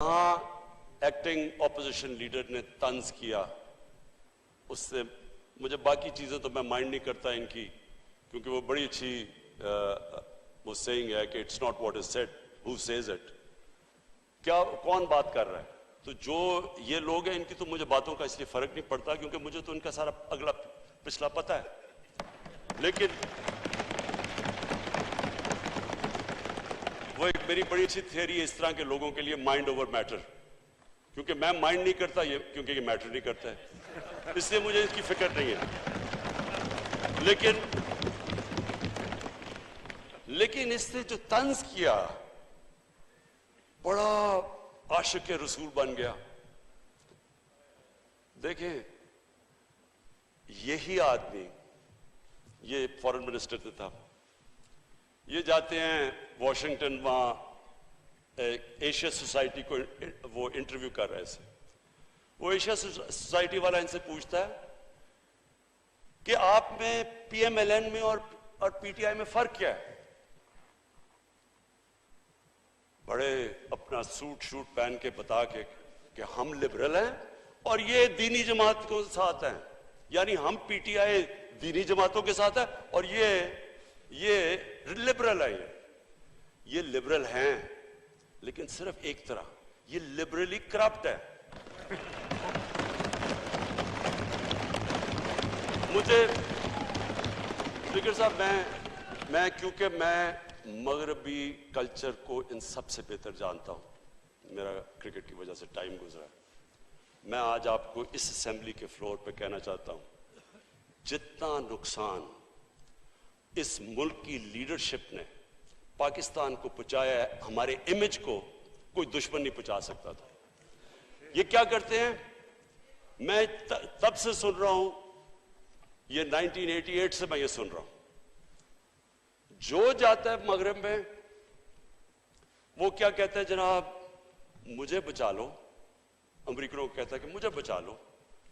ہاں acting opposition leader نے طنز کیا، اس سے مجھے باقی چیزیں تو میں مائنڈ نہیں کرتا ان کی، کیونکہ وہ بڑی اچھی وہ سیئنگ ہے کہ it's not what is said who says it, کیا کون بات کر رہا ہے. تو جو یہ لوگ ہیں ان کی تو مجھے باتوں کا اس لیے فرق نہیں پڑتا کیونکہ مجھے تو ان کا سارا اگلا پچھلا پتہ ہے. لیکن وہ ایک میری بڑی اچھی تھیوری ہے اس طرح کے لوگوں کے لیے، مائنڈ اوور میٹر، کیونکہ میں مائنڈ نہیں کرتا یہ، کیونکہ یہ میٹر نہیں کرتا ہے، اس لیے مجھے اس کی فکر نہیں ہے. لیکن اس نے جو طنز کیا بڑا عاشق رسول بن گیا. دیکھیں یہی آدمی، یہ فورن منسٹر تھا، یہ جاتے ہیں واشنگٹن، وہاں ایشیا سوسائٹی کو وہ انٹرویو کر رہے تھے. وہ ایشیا سوسائٹی والا ان سے پوچھتا ہے کہ آپ میں پی ایم ایل این میں اور پی ٹی آئی میں فرق کیا ہے؟ بڑے اپنا سوٹ شوٹ پہن کے بتا کے کہ ہم لبرل ہیں اور یہ دینی جماعت کے ساتھ ہیں، یعنی ہم پی ٹی آئی دینی جماعتوں کے ساتھ ہے اور یہ لبرل ہے. یہ لبرل ہیں لیکن صرف ایک طرح، یہ لبرلی کرپٹ ہے. مجھے فکر صاحب میں کیونکہ میں مغربی کلچر کو ان سب سے بہتر جانتا ہوں، میرا کرکٹ کی وجہ سے ٹائم گزرا ہے. میں آج آپ کو اس اسمبلی کے فلور پہ کہنا چاہتا ہوں، جتنا نقصان اس ملک کی لیڈرشپ نے پاکستان کو پہنچایا ہے، ہمارے امیج کو کوئی دشمن نہیں پہنچا سکتا تھا. یہ کیا کرتے ہیں، میں تب سے سن رہا ہوں، یہ 1988 سے میں یہ سن رہا ہوں، جو جاتا ہے مغرب میں وہ کیا کہتا ہے، جناب مجھے بچا لو، امریکنوں کو کہتا ہے کہ مجھے بچا لو،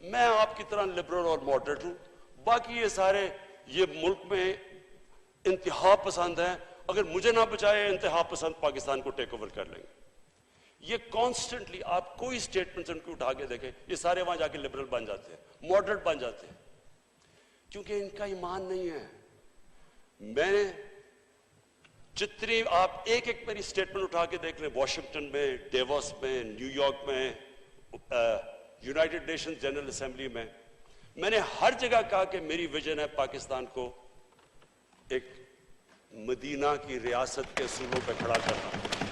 میں آپ کی طرح لبرل اور ماڈریٹ ہوں، باقی یہ سارے یہ ملک میں انتہا پسند ہیں، اگر مجھے نہ بچائے انتہا پسند پاکستان کو ٹیک اوور کر لیں گے. یہ کانسٹنٹلی آپ کوئی سٹیٹمنٹس ان کو اٹھا کے دیکھیں، یہ سارے وہاں جا کے لبرل بن جاتے ہیں، ماڈریٹ بن جاتے ہیں، کیونکہ ان کا ایمان نہیں ہے. میں نے جتنی آپ ایک میری سٹیٹمنٹ اٹھا کے دیکھ لیں، واشنگٹن میں، ڈیووس میں، نیو یارک میں، یونائٹڈ نیشنز جنرل اسمبلی میں نے ہر جگہ کہا کہ میری ویژن ہے پاکستان کو ایک مدینہ کی ریاست کے اصولوں پہ کھڑا کرنا.